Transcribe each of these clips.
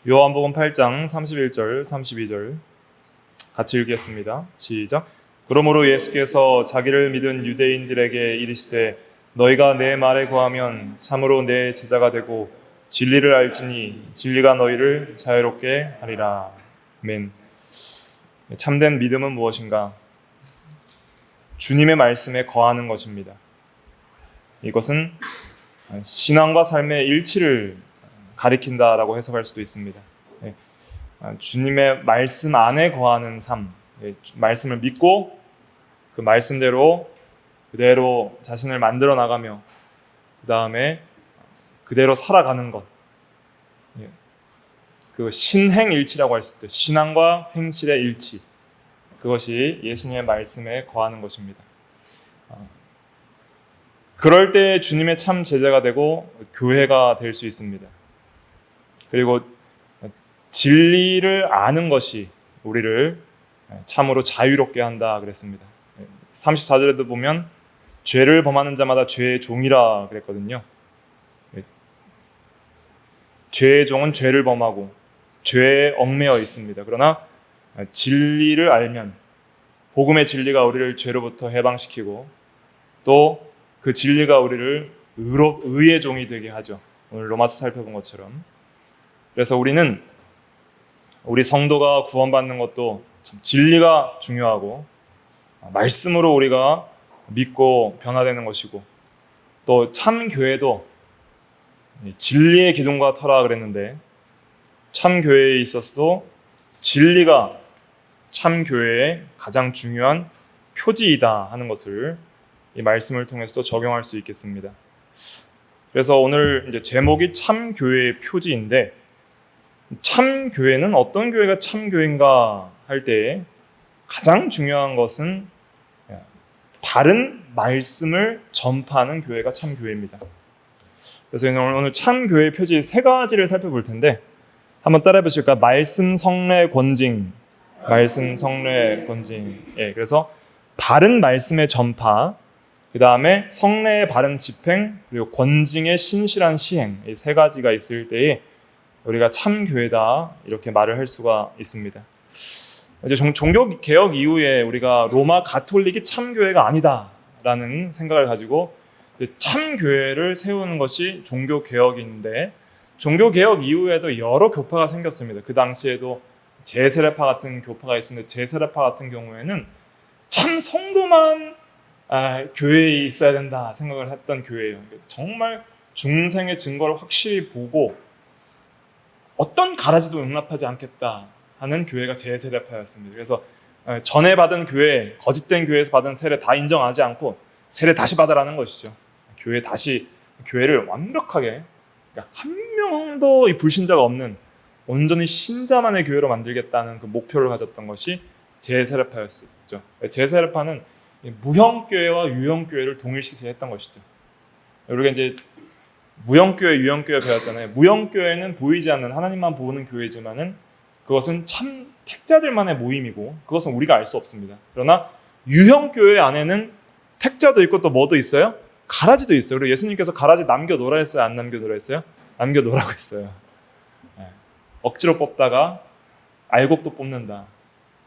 요한복음 8장 31절, 32절 같이 읽겠습니다. 시작. 그러므로 예수께서 자기를 믿은 유대인들에게 이르시되 너희가 내 말에 거하면 참으로 내 제자가 되고 진리를 알지니 진리가 너희를 자유롭게 하리라. 아멘. 참된 믿음은 무엇인가? 주님의 말씀에 거하는 것입니다. 이것은 신앙과 삶의 일치를 가리킨다라고 해석할 수도 있습니다. 주님의 말씀 안에 거하는 삶, 말씀을 믿고 그 말씀대로 그대로 자신을 만들어 나가며 그 다음에 그대로 살아가는 것, 그 신행일치라고 할 수 있죠. 신앙과 행실의 일치, 그것이 예수님의 말씀에 거하는 것입니다. 그럴 때 주님의 참 제자가 되고 교회가 될 수 있습니다. 그리고 진리를 아는 것이 우리를 참으로 자유롭게 한다 그랬습니다. 34절에도 보면 죄를 범하는 자마다 죄의 종이라 그랬거든요. 죄의 종은 죄를 범하고 죄에 얽매여 있습니다. 그러나 진리를 알면 복음의 진리가 우리를 죄로부터 해방시키고 또 그 진리가 우리를 의의 종이 되게 하죠. 오늘 로마서 살펴본 것처럼. 그래서 우리 성도가 구원받는 것도 참 진리가 중요하고 말씀으로 우리가 믿고 변화되는 것이고 또 참 교회도 진리의 기둥과 터라 그랬는데 참 교회에 있어서도 진리가 참 교회의 가장 중요한 표지이다 하는 것을 이 말씀을 통해서도 적용할 수 있겠습니다. 그래서 오늘 이제 제목이 참 교회의 표지인데 참 교회는 어떤 교회가 참 교회인가 할 때 가장 중요한 것은 바른 말씀을 전파하는 교회가 참 교회입니다. 그래서 오늘 참 교회의 표지 세 가지를 살펴볼 텐데 한번 따라해 보실까요? 말씀, 성례, 권징. 말씀, 성례, 권징. 그래서 바른 말씀의 전파, 그 다음에 성례의 바른 집행, 그리고 권징의 신실한 시행, 이 세 가지가 있을 때에 우리가 참 교회다 이렇게 말을 할 수가 있습니다. 이제 종교 개혁 이후에 우리가 로마 가톨릭이 참 교회가 아니다라는 생각을 가지고 참 교회를 세우는 것이 종교 개혁인데 종교 개혁 이후에도 여러 교파가 생겼습니다. 그 당시에도 제세례파 같은 교파가 있었는데 제세례파 같은 경우에는 참 성도만 교회에 있어야 된다 생각을 했던 교회예요. 정말 중생의 증거를 확실히 보고 어떤 가라지도 용납하지 않겠다 하는 교회가 제세례파였습니다. 그래서 전에 받은 교회, 거짓된 교회에서 받은 세례 다 인정하지 않고 세례 다시 받으라는 것이죠. 교회를 완벽하게, 그러니까 한 명도 이 불신자가 없는 온전히 신자만의 교회로 만들겠다는 그 목표를 가졌던 것이 제세례파였었죠. 제세례파는 무형교회와 유형교회를 동일시했던 것이죠. 우리가 이제 무형교회, 유형교회 배웠잖아요. 무형교회는 보이지 않는 하나님만 보는 교회지만은 그것은 참 택자들만의 모임이고 그것은 우리가 알 수 없습니다. 그러나 유형교회 안에는 택자도 있고 또 뭐도 있어요? 가라지도 있어요. 그리고 예수님께서 가라지 남겨놓으라 했어요? 안 남겨놓으라 했어요? 남겨놓으라고 했어요. 억지로 뽑다가 알곡도 뽑는다.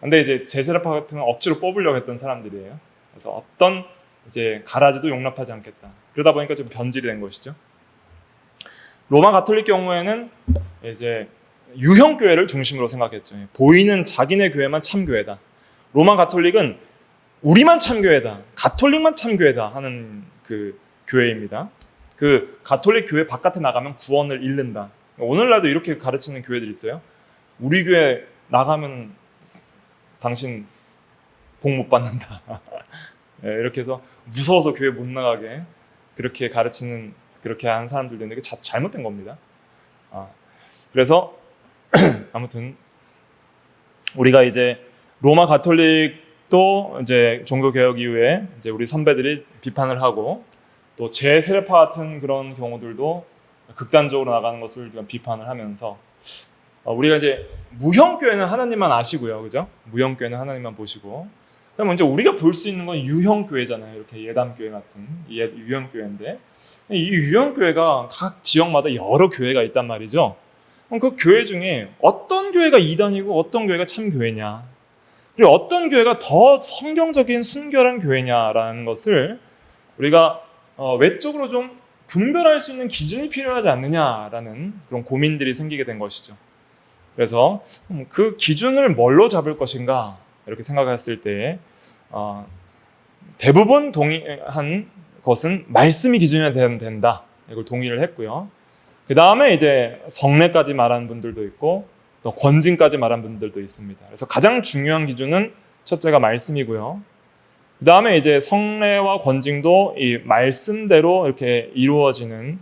근데 이제 제세례파 같은 건 억지로 뽑으려고 했던 사람들이에요. 그래서 어떤 이제 가라지도 용납하지 않겠다. 그러다 보니까 좀 변질이 된 것이죠. 로마 가톨릭 경우에는 이제 유형교회를 중심으로 생각했죠. 보이는 자기네 교회만 참교회다. 로마 가톨릭은 우리만 참교회다. 가톨릭만 참교회다 하는 그 교회입니다. 그 가톨릭 교회 바깥에 나가면 구원을 잃는다. 오늘날도 이렇게 가르치는 교회들이 있어요. 우리 교회 나가면 당신 복 못 받는다. 이렇게 해서 무서워서 교회 못 나가게 그렇게 가르치는 그렇게 하는 사람들도 있는데 그게 잘못된 겁니다. 그래서 아무튼 우리가 이제 로마 가톨릭도 이제 종교 개혁 이후에 이제 우리 선배들이 비판을 하고 또 제세례파 같은 그런 경우들도 극단적으로 나가는 것을 우리가 비판을 하면서 우리가 이제 무형교회는 하나님만 아시고요, 그죠? 무형교회는 하나님만 보시고 그럼 이제 우리가 볼 수 있는 건 유형교회잖아요. 이렇게 예담교회 같은 유형교회인데 이 유형교회가 각 지역마다 여러 교회가 있단 말이죠. 그럼 그 교회 중에 어떤 교회가 이단이고 어떤 교회가 참 교회냐, 그리고 어떤 교회가 더 성경적인 순결한 교회냐라는 것을 우리가 외적으로 좀 분별할 수 있는 기준이 필요하지 않느냐라는 그런 고민들이 생기게 된 것이죠. 그래서 그 기준을 뭘로 잡을 것인가 이렇게 생각했을 때 대부분 동의한 것은 말씀이 기준이 된다. 이걸 동의를 했고요. 그 다음에 이제 성례까지 말하는 분들도 있고 또 권징까지 말하는 분들도 있습니다. 그래서 가장 중요한 기준은 첫째가 말씀이고요. 그 다음에 이제 성례와 권징도 이 말씀대로 이렇게 이루어지는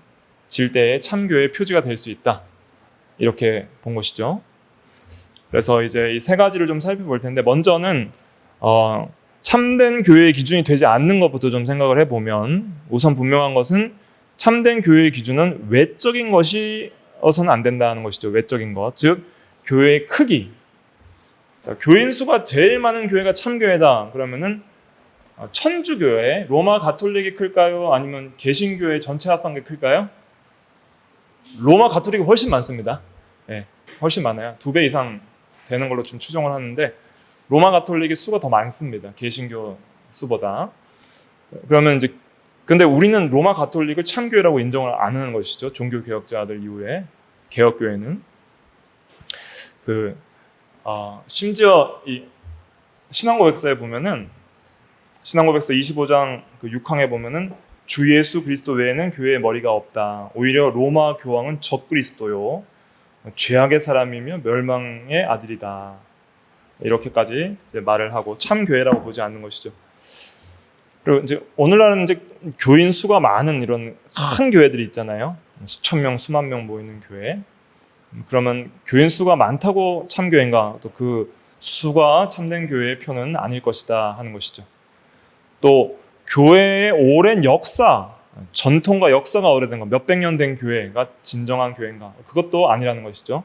질 때의 참교회의 표지가 될 수 있다. 이렇게 본 것이죠. 그래서 이제 이 세 가지를 좀 살펴볼 텐데, 먼저는 참된 교회의 기준이 되지 않는 것부터 좀 생각을 해보면, 우선 분명한 것은 참된 교회의 기준은 외적인 것이어서는 안 된다는 것이죠. 외적인 것, 즉 교회의 크기. 자, 교인 수가 제일 많은 교회가 참교회다. 그러면은 천주교회, 로마 가톨릭이 클까요? 아니면 개신교회 전체 합한 게 클까요? 로마 가톨릭이 훨씬 많습니다. 네, 훨씬 많아요. 2배 이상 되는 걸로 좀 추정을 하는데, 로마 가톨릭의 수가 더 많습니다. 개신교 수보다. 그러면 이제 근데 우리는 로마 가톨릭을 참교회라고 인정을 안 하는 것이죠. 종교 개혁자들 이후에 개혁교회는 심지어 이 신앙고백서에 보면은, 신앙고백서 25장 6항에 보면은 주 예수 그리스도 외에는 교회의 머리가 없다. 오히려 로마 교황은 적그리스도요, 죄악의 사람이며 멸망의 아들이다. 이렇게까지 말을 하고 참교회라고 보지 않는 것이죠. 그리고 이제 오늘날은 이제 교인 수가 많은 이런 큰 교회들이 있잖아요. 수천 명, 수만 명 모이는 교회. 그러면 교인 수가 많다고 참교회인가? 또 그 수가 참된 교회의 표는 아닐 것이다 하는 것이죠. 또 교회의 오랜 역사, 전통과 역사가 오래된 것, 몇백 년 된 교회가 진정한 교회인가? 그것도 아니라는 것이죠.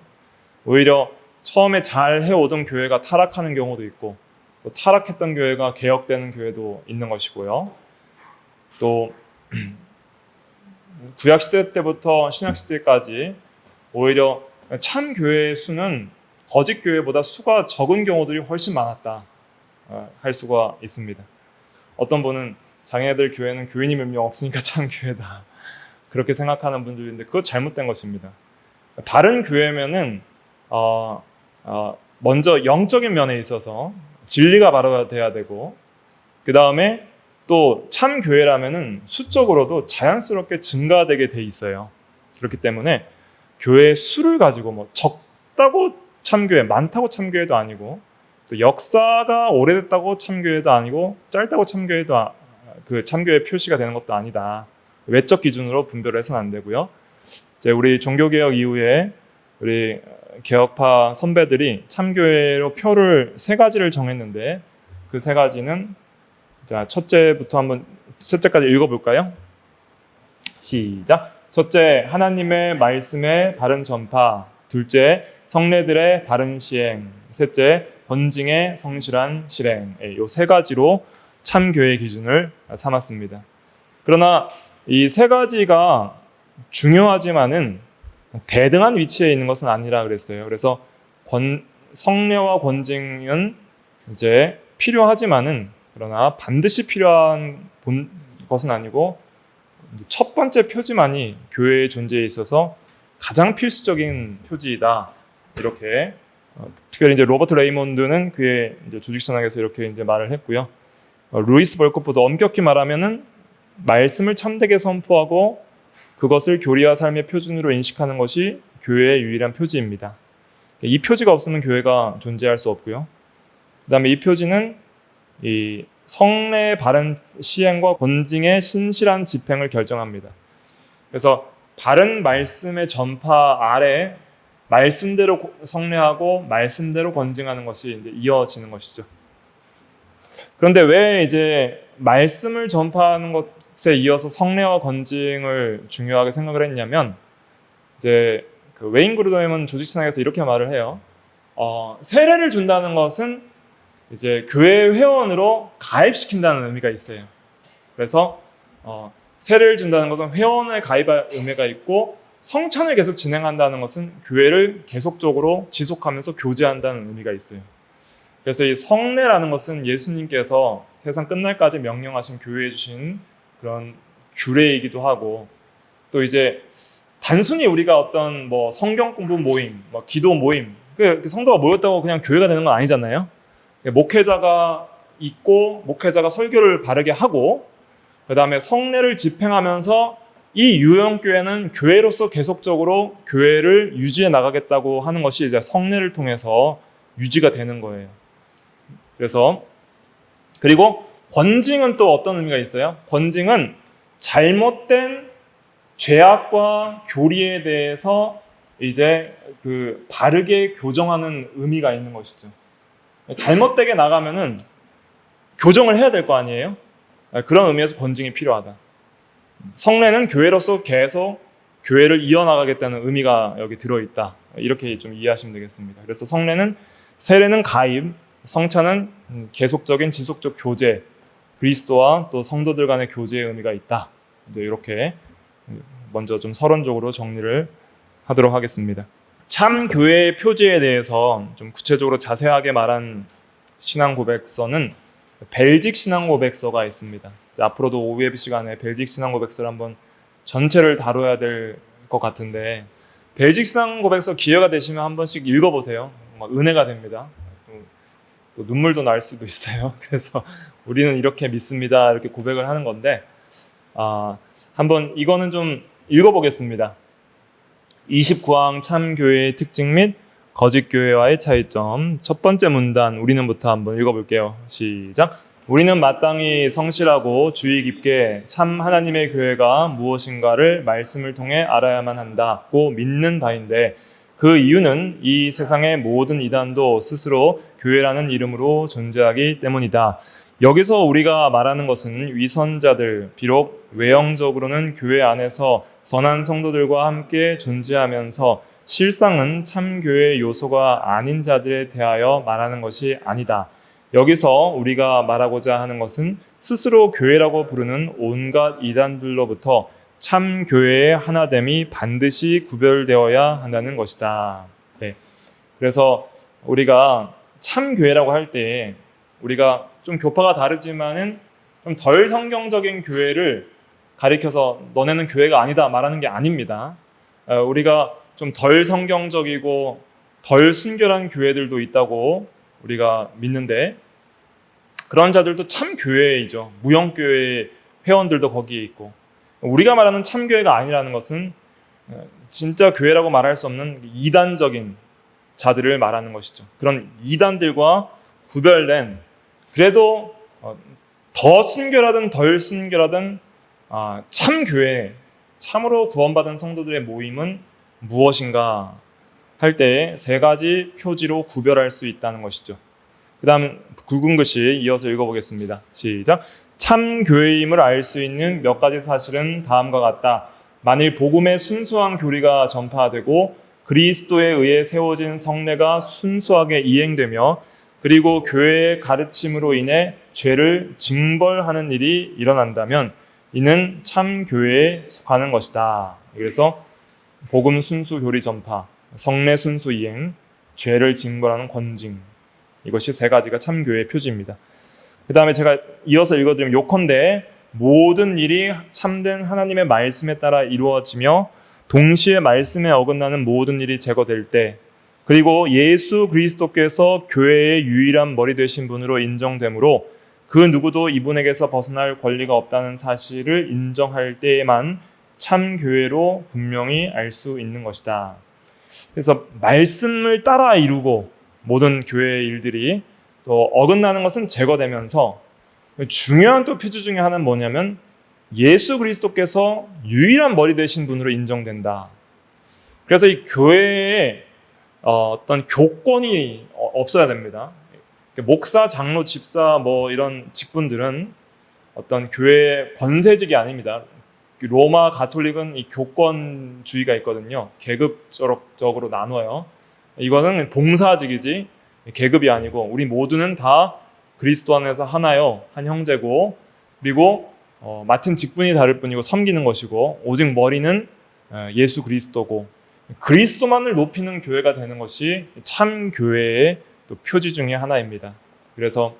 오히려 처음에 잘 해오던 교회가 타락하는 경우도 있고, 또 타락했던 교회가 개혁되는 교회도 있는 것이고요. 또 구약시대 때부터 신약시대까지 오히려 참 교회의 수는 거짓 교회보다 수가 적은 경우들이 훨씬 많았다 할 수가 있습니다. 어떤 분은 자기네들 교회는 교인이 몇 명 없으니까 참 교회다, 그렇게 생각하는 분들이 있는데 그거 잘못된 것입니다. 바른 교회면은 먼저 영적인 면에 있어서 진리가 바로 돼야 되고, 그 다음에 또 참 교회라면은 수적으로도 자연스럽게 증가되게 돼 있어요. 그렇기 때문에 교회의 수를 가지고 뭐 적다고 참교회, 많다고 참교회도 아니고, 또 역사가 오래됐다고 참교회도 아니고, 짧다고 참교회도 그 참교회 표시가 되는 것도 아니다. 외적 기준으로 분별을 해서는 안 되고요. 이제 우리 종교개혁 이후에 우리 개혁파 선배들이 참교회로 표를 3가지를 정했는데, 그 3가지는 자, 첫째부터 한번 셋째까지 읽어볼까요? 시작. 첫째, 하나님의 말씀의 바른 전파. 둘째, 성례들의 바른 시행. 셋째, 번징의 성실한 실행. 이 3가지로 참교회의 기준을 삼았습니다. 그러나 이 3가지가 중요하지만은 대등한 위치에 있는 것은 아니라 그랬어요. 그래서 성례와 권징은 이제 필요하지만은, 그러나 반드시 필요한 것은 아니고, 첫 번째 표지만이 교회의 존재에 있어서 가장 필수적인 표지이다. 이렇게 특별히 이제 로버트 레이몬드는 그의 이제 조직선언에서 이렇게 이제 말을 했고요. 루이스 벌코프도 엄격히 말하면은 말씀을 참되게 선포하고 그것을 교리와 삶의 표준으로 인식하는 것이 교회의 유일한 표지입니다. 이 표지가 없으면 교회가 존재할 수 없고요. 그다음에 이 표지는 이 성례의 바른 시행과 권징의 신실한 집행을 결정합니다. 그래서 바른 말씀의 전파 아래 말씀대로 성례하고 말씀대로 권징하는 것이 이제 이어지는 것이죠. 그런데 왜 이제 말씀을 전파하는 것에 이어서 성례와 권징을 중요하게 생각을 했냐면, 이제 그 웨인 그루더햄은 조직신학에서 이렇게 말을 해요. 세례를 준다는 것은 이제 교회 회원으로 가입시킨다는 의미가 있어요. 그래서 세례를 준다는 것은 회원에 가입할 의미가 있고, 성찬을 계속 진행한다는 것은 교회를 계속적으로 지속하면서 교제한다는 의미가 있어요. 그래서 이 성례라는 것은 예수님께서 세상 끝날까지 명령하신 교회에 주신 그런 규례이기도 하고, 또 이제 단순히 우리가 어떤 뭐 성경 공부 모임, 뭐 기도 모임, 그 성도가 모였다고 그냥 교회가 되는 건 아니잖아요. 목회자가 있고 목회자가 설교를 바르게 하고, 그 다음에 성례를 집행하면서 이 유형교회는 교회로서 계속적으로 교회를 유지해 나가겠다고 하는 것이 이제 성례를 통해서 유지가 되는 거예요. 그래서 그리고 권징은 또 어떤 의미가 있어요? 권징은 잘못된 죄악과 교리에 대해서 이제 그 바르게 교정하는 의미가 있는 것이죠. 잘못되게 나가면은 교정을 해야 될 거 아니에요? 그런 의미에서 권징이 필요하다. 성례는 교회로서 계속 교회를 이어나가겠다는 의미가 여기 들어있다. 이렇게 좀 이해하시면 되겠습니다. 그래서 성례는, 세례는 가입, 성찬은 계속적인 지속적 교제, 그리스도와 또 성도들 간의 교제의 의미가 있다. 이렇게 먼저 좀 서론적으로 정리를 하도록 하겠습니다. 참 교회의 표지에 대해서 좀 구체적으로 자세하게 말한 신앙 고백서는 벨직 신앙 고백서가 있습니다. 앞으로도 OF 시간에 벨직 신앙 고백서를 한번 전체를 다뤄야 될 것 같은데, 벨직 신앙 고백서 기회가 되시면 한 번씩 읽어보세요. 은혜가 됩니다. 또 눈물도 날 수도 있어요. 그래서 우리는 이렇게 믿습니다, 이렇게 고백을 하는 건데, 한번 이거는 좀 읽어보겠습니다. 29항 참교회의 특징 및 거짓교회와의 차이점. 첫 번째 문단 우리는부터 한번 읽어볼게요. 시작. 우리는 마땅히 성실하고 주의 깊게 참 하나님의 교회가 무엇인가를 말씀을 통해 알아야만 한다고 믿는 바인데, 그 이유는 이 세상의 모든 이단도 스스로 교회라는 이름으로 존재하기 때문이다. 여기서 우리가 말하는 것은 위선자들, 비록 외형적으로는 교회 안에서 선한 성도들과 함께 존재하면서 실상은 참 교회의 요소가 아닌 자들에 대하여 말하는 것이 아니다. 여기서 우리가 말하고자 하는 것은 스스로 교회라고 부르는 온갖 이단들로부터 참 교회의 하나됨이 반드시 구별되어야 한다는 것이다. 네. 그래서 우리가 참 교회라고 할 때 우리가 좀 교파가 다르지만은 좀 덜 성경적인 교회를 가리켜서 너네는 교회가 아니다 말하는 게 아닙니다. 우리가 좀 덜 성경적이고 덜 순결한 교회들도 있다고 우리가 믿는데, 그런 자들도 참 교회이죠. 무형교회 회원들도 거기에 있고, 우리가 말하는 참 교회가 아니라는 것은 진짜 교회라고 말할 수 없는 이단적인 자들을 말하는 것이죠. 그런 이단들과 구별된, 그래도 더 순결하든 덜 순결하든 참 교회, 참으로 구원받은 성도들의 모임은 무엇인가 할 때 세 가지 표지로 구별할 수 있다는 것이죠. 그 다음 굵은 글씨 이어서 읽어보겠습니다. 시작. 참 교회임을 알 수 있는 몇 가지 사실은 다음과 같다. 만일 복음의 순수한 교리가 전파되고 그리스도에 의해 세워진 성례가 순수하게 이행되며, 그리고 교회의 가르침으로 인해 죄를 징벌하는 일이 일어난다면 이는 참 교회에 속하는 것이다. 그래서 복음 순수 교리 전파, 성례 순수 이행, 죄를 징벌하는 권징, 이것이 세 가지가 참 교회의 표지입니다. 그 다음에 제가 이어서 읽어드리면, 요컨대 모든 일이 참된 하나님의 말씀에 따라 이루어지며 동시에 말씀에 어긋나는 모든 일이 제거될 때, 그리고 예수 그리스도께서 교회의 유일한 머리 되신 분으로 인정되므로 그 누구도 이분에게서 벗어날 권리가 없다는 사실을 인정할 때에만 참 교회로 분명히 알 수 있는 것이다. 그래서 말씀을 따라 이루고 모든 교회의 일들이 또 어긋나는 것은 제거되면서, 중요한 또 표지 중에 하나는 뭐냐면 예수 그리스도께서 유일한 머리 되신 분으로 인정된다. 그래서 이 교회에 어떤 교권이 없어야 됩니다. 목사, 장로, 집사 뭐 이런 직분들은 어떤 교회의 권세직이 아닙니다. 로마 가톨릭은 이 교권주의가 있거든요. 계급적으로 나눠요. 이거는 봉사직이지 계급이 아니고, 우리 모두는 다 그리스도 안에서 하나요, 한 형제고, 그리고 맡은 직분이 다를 뿐이고 섬기는 것이고, 오직 머리는 예수 그리스도고 그리스도만을 높이는 교회가 되는 것이 참 교회의 또 표지 중에 하나입니다. 그래서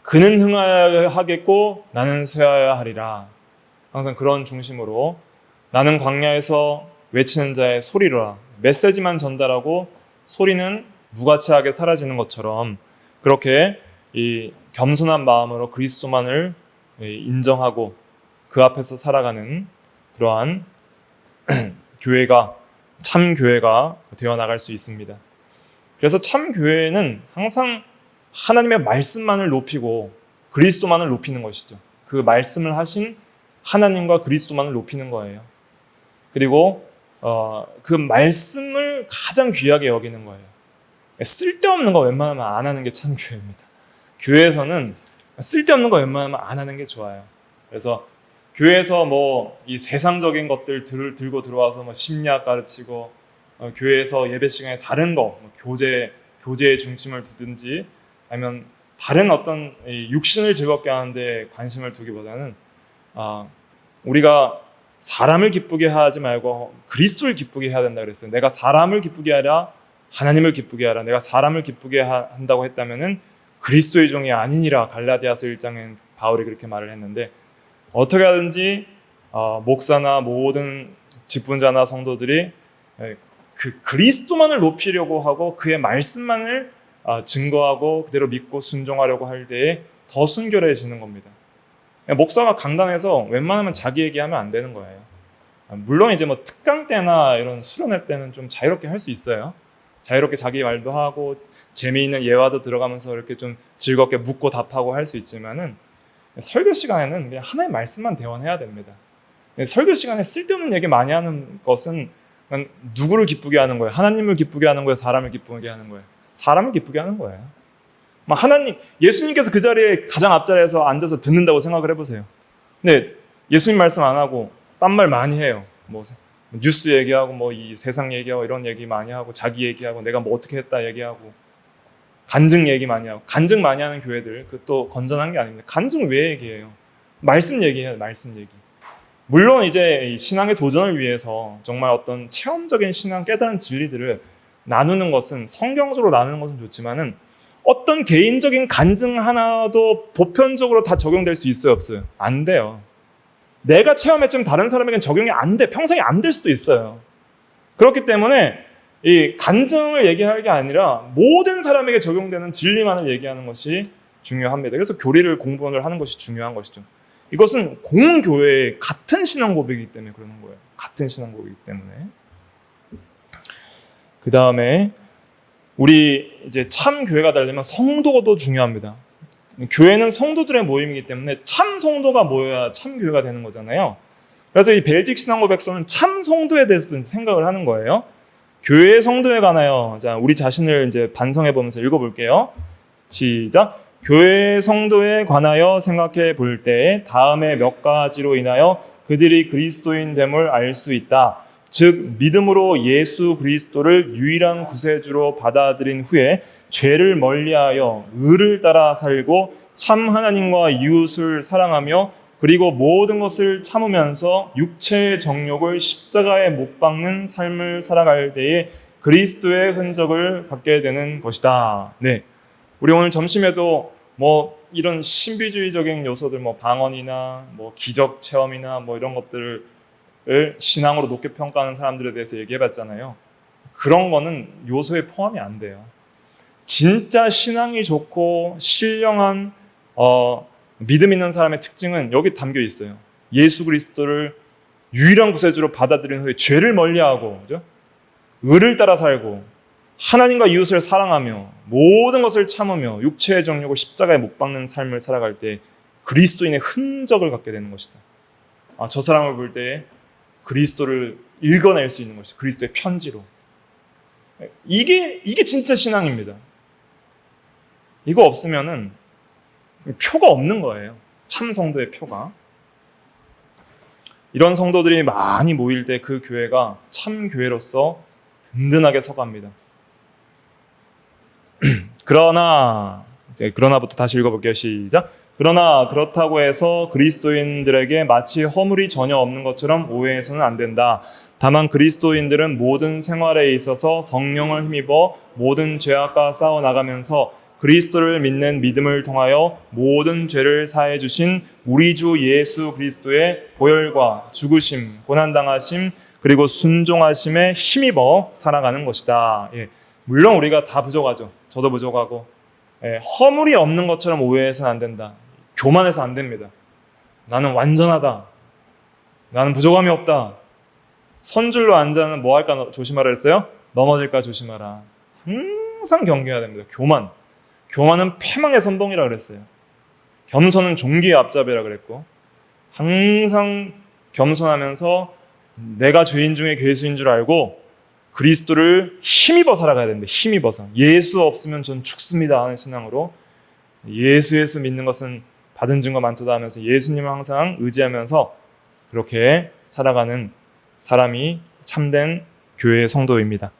그는 흥하여야 하겠고 나는 쇠하여야 하리라. 항상 그런 중심으로 나는 광야에서 외치는 자의 소리라. 메시지만 전달하고 소리는 무가치하게 사라지는 것처럼 그렇게 이 겸손한 마음으로 그리스도만을 인정하고 그 앞에서 살아가는 그러한 교회가 참 교회가 되어 나갈 수 있습니다. 그래서 참 교회는 항상 하나님의 말씀만을 높이고 그리스도만을 높이는 것이죠. 그 말씀을 하신 하나님과 그리스도만을 높이는 거예요. 그리고 그 말씀을 가장 귀하게 여기는 거예요. 쓸데없는 거 웬만하면 안 하는 게 참 교회입니다. 교회에서는 쓸데없는 거 웬만하면 안 하는 게 좋아요. 그래서 교회에서 뭐 이 세상적인 것들 들고 들어와서 뭐 심리학 가르치고 교회에서 예배 시간에 다른 거 뭐 교제에 중심을 두든지 아니면 다른 어떤 육신을 즐겁게 하는데 관심을 두기보다는 우리가 사람을 기쁘게 하지 말고 그리스도를 기쁘게 해야 된다 그랬어요. 내가 사람을 기쁘게 하라 하나님을 기쁘게 하라. 내가 사람을 기쁘게 한다고 했다면은 그리스도의 종이 아니니라. 갈라디아서 1장엔 바울이 그렇게 말을 했는데 어떻게 하든지 목사나 모든 직분자나 성도들이 그 그리스도만을 높이려고 하고 그의 말씀만을 증거하고 그대로 믿고 순종하려고 할 때에 더 순결해지는 겁니다. 목사가 강단에서 웬만하면 자기 얘기하면 안 되는 거예요. 물론 이제 뭐 특강 때나 이런 수련회 때는 좀 자유롭게 할 수 있어요. 자유롭게 자기 말도 하고 재미있는 예화도 들어가면서 이렇게 좀 즐겁게 묻고 답하고 할 수 있지만은 설교 시간에는 그냥 하나의 말씀만 대원해야 됩니다. 설교 시간에 쓸데없는 얘기 많이 하는 것은 누구를 기쁘게 하는 거예요? 하나님을 기쁘게 하는 거예요? 사람을 기쁘게 하는 거예요? 사람을 기쁘게 하는 거예요. 예수님께서 그 자리에 가장 앞자리에서 앉아서 듣는다고 생각을 해보세요. 근데 예수님 말씀 안 하고 딴 말 많이 해요. 뭐 뉴스 얘기하고 뭐 이 세상 얘기하고 이런 얘기 많이 하고 자기 얘기하고 내가 뭐 어떻게 했다 얘기하고 간증 얘기 많이 하고 간증 많이 하는 교회들 그것도 건전한 게 아닙니다. 간증 왜 얘기해요? 말씀 얘기해요. 말씀 얘기. 물론 이제 신앙의 도전을 위해서 정말 어떤 체험적인 신앙 깨달은 진리들을 나누는 것은 성경적으로 나누는 것은 좋지만은 어떤 개인적인 간증 하나도 보편적으로 다 적용될 수 있어요? 없어요? 안 돼요. 내가 체험했지만 다른 사람에게는 적용이 안 돼. 평생이 안 될 수도 있어요. 그렇기 때문에 이 간증을 얘기할 게 아니라 모든 사람에게 적용되는 진리만을 얘기하는 것이 중요합니다. 그래서 교리를 공부를 하는 것이 중요한 것이죠. 이것은 공교회의 같은 신앙 고백이기 때문에 그러는 거예요. 같은 신앙 고백이기 때문에. 그 다음에 우리 이제 참 교회가 되려면 성도도 중요합니다. 교회는 성도들의 모임이기 때문에 참 성도가 모여야 참 교회가 되는 거잖아요. 그래서 이 벨직 신앙 고백서는 참 성도에 대해서도 생각을 하는 거예요. 교회의 성도에 관하여 자 우리 자신을 이제 반성해 보면서 읽어볼게요. 시작. 교회의 성도에 관하여 생각해 볼 때 다음에 몇 가지로 인하여 그들이 그리스도인 됨을 알 수 있다. 즉 믿음으로 예수 그리스도를 유일한 구세주로 받아들인 후에 죄를 멀리하여 의를 따라 살고 참 하나님과 이웃을 사랑하며 그리고 모든 것을 참으면서 육체의 정욕을 십자가에 못 박는 삶을 살아갈 때에 그리스도의 흔적을 갖게 되는 것이다. 네, 우리 오늘 점심에도 뭐 이런 신비주의적인 요소들, 뭐 방언이나 뭐 기적 체험이나 뭐 이런 것들을 신앙으로 높게 평가하는 사람들에 대해서 얘기해봤잖아요. 그런 거는 요소에 포함이 안 돼요. 진짜 신앙이 좋고 신령한 믿음 있는 사람의 특징은 여기 담겨 있어요. 예수 그리스도를 유일한 구세주로 받아들인 후에 죄를 멀리하고, 그죠? 의를 따라 살고 하나님과 이웃을 사랑하며 모든 것을 참으며 육체의 정욕을 십자가에 못 박는 삶을 살아갈 때 그리스도인의 흔적을 갖게 되는 것이다. 저 사람을 볼 때 그리스도를 읽어낼 수 있는 것이다. 그리스도의 편지로. 이게 진짜 신앙입니다. 이거 없으면은 표가 없는 거예요. 참 성도의 표가. 이런 성도들이 많이 모일 때 그 교회가 참 교회로서 든든하게 서갑니다. 그러나부터 다시 읽어볼게요. 시작. 그러나 그렇다고 해서 그리스도인들에게 마치 허물이 전혀 없는 것처럼 오해해서는 안 된다. 다만 그리스도인들은 모든 생활에 있어서 성령을 힘입어 모든 죄악과 싸워 나가면서 그리스도를 믿는 믿음을 통하여 모든 죄를 사해 주신 우리 주 예수 그리스도의 보혈과 죽으심, 고난당하심, 그리고 순종하심에 힘입어 살아가는 것이다. 물론 우리가 다 부족하죠. 저도 부족하고 허물이 없는 것처럼 오해해서는 안 된다. 교만해서 안 됩니다. 나는 완전하다. 나는 부족함이 없다. 선줄로 앉아는 뭐 할까 조심하라 했어요? 넘어질까 조심하라. 항상 경계해야 됩니다. 교만은 패망의 선봉이라 그랬어요. 겸손은 종기의 앞잡이라 그랬고, 항상 겸손하면서 내가 죄인 중에 괴수인 줄 알고 그리스도를 힘입어 살아가야 되는데, 힘입어서 예수 없으면 전 죽습니다 하는 신앙으로 예수 믿는 것은 받은 증거 많도다 하면서 예수님을 항상 의지하면서 그렇게 살아가는 사람이 참된 교회의 성도입니다.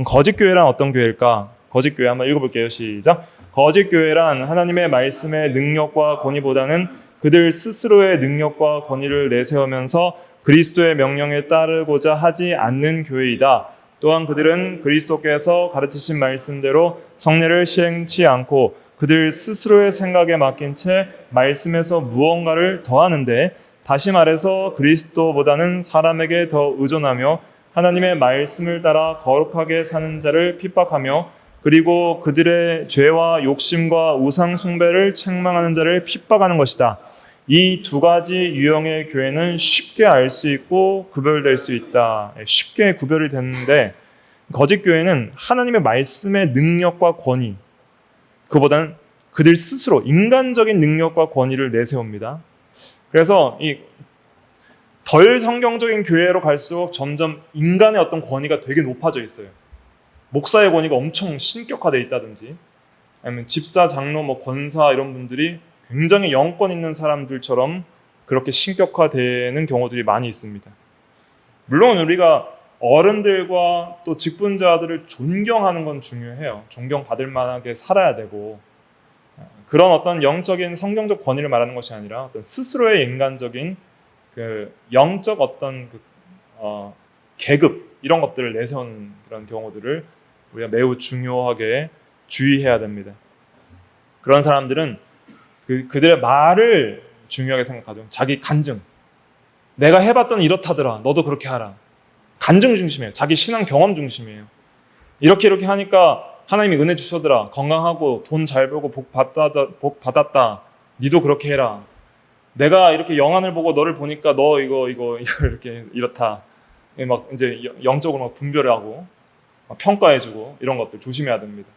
거짓 교회란 어떤 교회일까? 거짓 교회 한번 읽어볼게요. 시작. 거짓 교회란 하나님의 말씀의 능력과 권위보다는 그들 스스로의 능력과 권위를 내세우면서 그리스도의 명령에 따르고자 하지 않는 교회이다. 또한 그들은 그리스도께서 가르치신 말씀대로 성례를 시행치 않고 그들 스스로의 생각에 맡긴 채 말씀에서 무언가를 더하는데, 다시 말해서 그리스도보다는 사람에게 더 의존하며 하나님의 말씀을 따라 거룩하게 사는 자를 핍박하며, 그리고 그들의 죄와 욕심과 우상 숭배를 책망하는 자를 핍박하는 것이다. 이 두 가지 유형의 교회는 쉽게 알 수 있고 구별될 수 있다. 쉽게 구별이 되는데, 거짓 교회는 하나님의 말씀의 능력과 권위, 그보다는 그들 스스로 인간적인 능력과 권위를 내세웁니다. 그래서 이 덜 성경적인 교회로 갈수록 점점 인간의 어떤 권위가 되게 높아져 있어요. 목사의 권위가 엄청 신격화되어 있다든지, 아니면 집사, 장로, 권사 이런 분들이 굉장히 영권 있는 사람들처럼 그렇게 신격화되는 경우들이 많이 있습니다. 물론 우리가 어른들과 또 직분자들을 존경하는 건 중요해요. 존경받을 만하게 살아야 되고, 그런 어떤 영적인 성경적 권위를 말하는 것이 아니라 어떤 스스로의 인간적인 그 영적 어떤 계급 이런 것들을 내세우는 그런 경우들을 우리가 매우 중요하게 주의해야 됩니다. 그런 사람들은 그들의 말을 중요하게 생각하죠. 자기 간증. 내가 해봤더니 이렇다더라. 너도 그렇게 하라. 간증 중심이에요. 자기 신앙 경험 중심이에요. 이렇게 하니까 하나님이 은혜 주셨더라. 건강하고 돈 잘 벌고 복 받았다. 니도 그렇게 해라. 내가 이렇게 영안을 보고 너를 보니까 너 이거 이렇게 이렇다. 막 이제 영적으로 막 분별하고 막 평가해주고 이런 것들 조심해야 됩니다.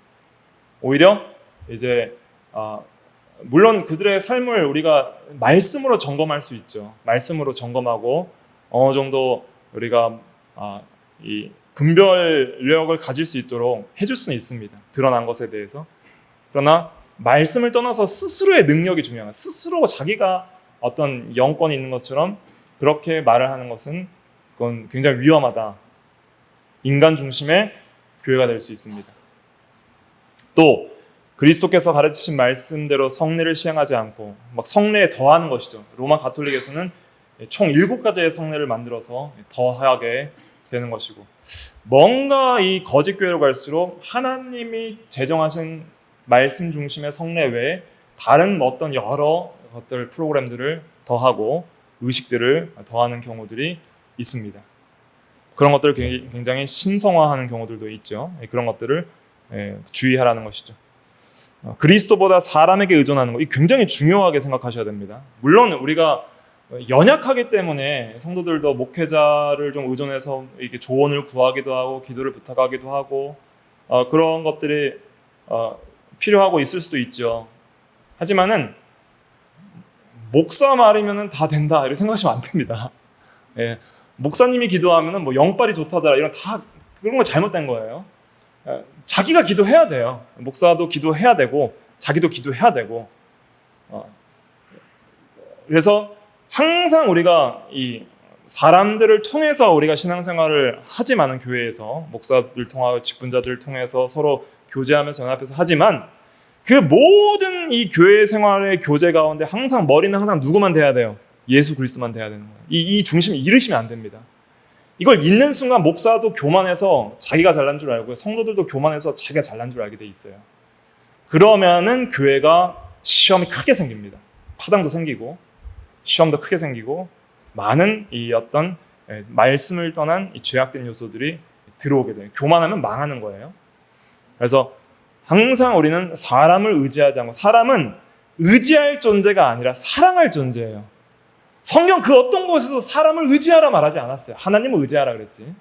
오히려 이제 물론 그들의 삶을 우리가 말씀으로 점검할 수 있죠. 말씀으로 점검하고 어느 정도 우리가 이 분별력을 가질 수 있도록 해줄 수는 있습니다. 드러난 것에 대해서. 그러나 말씀을 떠나서 스스로의 능력이 중요한, 스스로 자기가 어떤 영권이 있는 것처럼 그렇게 말을 하는 것은 그건 굉장히 위험하다. 인간 중심의 교회가 될 수 있습니다. 또 그리스도께서 가르치신 말씀대로 성례를 시행하지 않고 막 성례에 더하는 것이죠. 로마 가톨릭에서는 총 7가지의 성례를 만들어서 더하게 되는 것이고, 뭔가 이 거짓 교회로 갈수록 하나님이 제정하신 말씀 중심의 성례 외에 다른 어떤 여러 것들 프로그램들을 더하고 의식들을 더하는 경우들이 있습니다. 그런 것들을 굉장히 신성화하는 경우들도 있죠. 그런 것들을 주의하라는 것이죠. 그리스도보다 사람에게 의존하는 것, 이 굉장히 중요하게 생각하셔야 됩니다. 물론 우리가 연약하기 때문에 성도들도 목회자를 좀 의존해서 이렇게 조언을 구하기도 하고 기도를 부탁하기도 하고 그런 것들이 필요하고 있을 수도 있죠. 하지만은 목사 말이면은 다 된다 이렇게 생각하시면 안 됩니다. 목사님이 기도하면은 영빨이 좋다더라 이런 다 그런 거 잘못된 거예요. 자기가 기도해야 돼요. 목사도 기도해야 되고 자기도 기도해야 되고. 그래서 항상 우리가 이 사람들을 통해서 우리가 신앙생활을 하지만은 교회에서 목사들 통하고 직분자들을 통해서 서로 교제하면서 연합해서 하지만 그 모든 이 교회 생활의 교제 가운데 항상 머리는 항상 누구만 돼야 돼요? 예수 그리스도만 돼야 되는 거예요. 이 중심을 잃으시면 안 됩니다. 이걸 잊는 순간 목사도 교만해서 자기가 잘난 줄 알고요. 성도들도 교만해서 자기가 잘난 줄 알게 돼 있어요. 그러면은 교회가 시험이 크게 생깁니다. 파당도 생기고 시험도 크게 생기고 많은 이 어떤 말씀을 떠난 이 죄악된 요소들이 들어오게 돼요. 교만하면 망하는 거예요. 그래서 항상 우리는 사람을 의지하지 않고, 사람은 의지할 존재가 아니라 사랑할 존재예요. 성경 그 어떤 곳에서 사람을 의지하라 말하지 않았어요. 하나님을 의지하라 그랬지.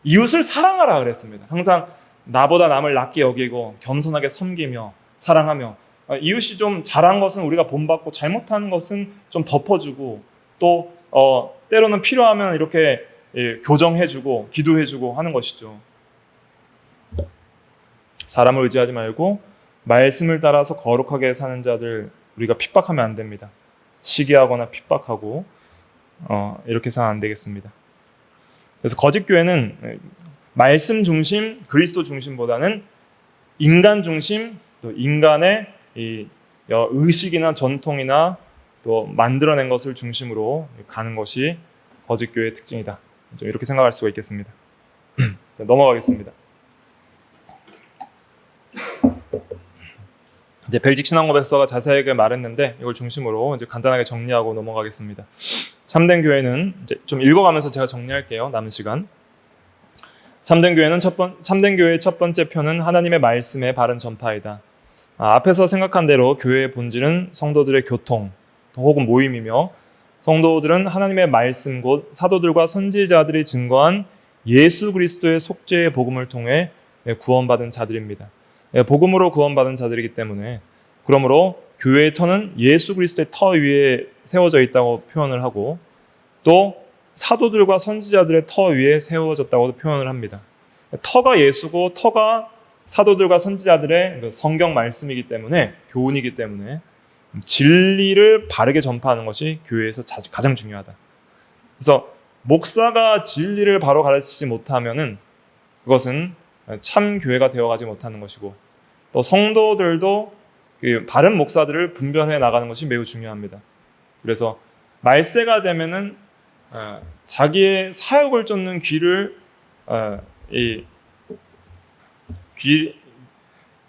이웃을 사랑하라 그랬습니다. 항상 나보다 남을 낮게 여기고 겸손하게 섬기며 사랑하며, 이웃이 좀 잘한 것은 우리가 본받고 잘못한 것은 좀 덮어주고, 또 때로는 필요하면 이렇게 교정해주고 기도해주고 하는 것이죠. 사람을 의지하지 말고 말씀을 따라서 거룩하게 사는 자들 우리가 핍박하면 안 됩니다. 시기하거나 핍박하고 이렇게 해서는 안 되겠습니다. 그래서 거짓 교회는 말씀 중심, 그리스도 중심보다는 인간 중심, 또 인간의 이 의식이나 전통이나 또 만들어낸 것을 중심으로 가는 것이 거짓 교회의 특징이다. 이렇게 생각할 수가 있겠습니다. 넘어가겠습니다. 이제 벨직 신앙고백서가 자세하게 말했는데 이걸 중심으로 이제 간단하게 정리하고 넘어가겠습니다. 참된 교회는 이제 좀 읽어가면서 제가 정리할게요. 남은 시간. 참된 교회는 참된 교회의 첫 번째 표는 하나님의 말씀의 바른 전파이다. 앞에서 생각한 대로 교회의 본질은 성도들의 교통 혹은 모임이며, 성도들은 하나님의 말씀 곧 사도들과 선지자들이 증거한 예수 그리스도의 속죄의 복음을 통해 구원받은 자들입니다. 복음으로 구원받은 자들이기 때문에, 그러므로 교회의 터는 예수 그리스도의 터 위에 세워져 있다고 표현을 하고, 또 사도들과 선지자들의 터 위에 세워졌다고 표현을 합니다. 터가 예수고 터가 사도들과 선지자들의 성경 말씀이기 때문에, 교훈이기 때문에 진리를 바르게 전파하는 것이 교회에서 가장 중요하다. 그래서 목사가 진리를 바로 가르치지 못하면은 그것은 참 교회가 되어가지 못하는 것이고, 또 성도들도 그 바른 목사들을 분별해 나가는 것이 매우 중요합니다. 그래서 말세가 되면은 자기의 사역을 쫓는 귀를